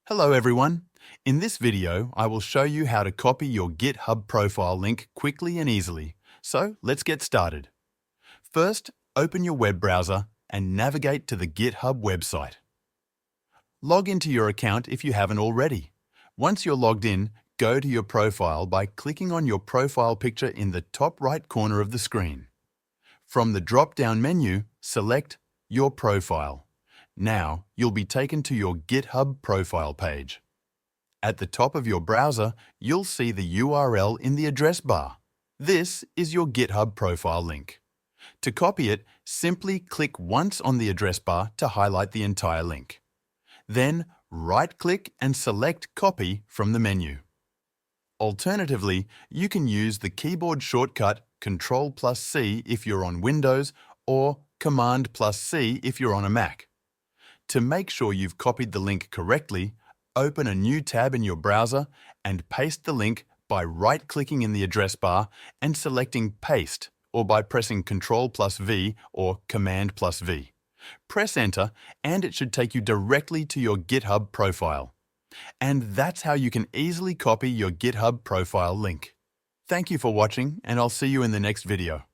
Hello everyone. In this video, I will show you how to copy your GitHub profile link quickly and easily. So let's get started. First, open your web browser and navigate to the GitHub website. Log into your account if you haven't already. Once you're logged in, go to your profile by clicking on your profile picture in the top right corner of the screen. From the drop-down menu, select Your Profile. Now, you'll be taken to your GitHub profile page. At the top of your browser, you'll see the URL in the address bar. This is your GitHub profile link. To copy it, simply click once on the address bar to highlight the entire link. Then, right-click and select Copy from the menu. Alternatively, you can use the keyboard shortcut Ctrl+C if you're on Windows or Command+C if you're on a Mac. To make sure you've copied the link correctly, open a new tab in your browser and paste the link by right-clicking in the address bar and selecting Paste, or by pressing Ctrl+V or Command+V. Press Enter and it should take you directly to your GitHub profile. And that's how you can easily copy your GitHub profile link. Thank you for watching, and I'll see you in the next video.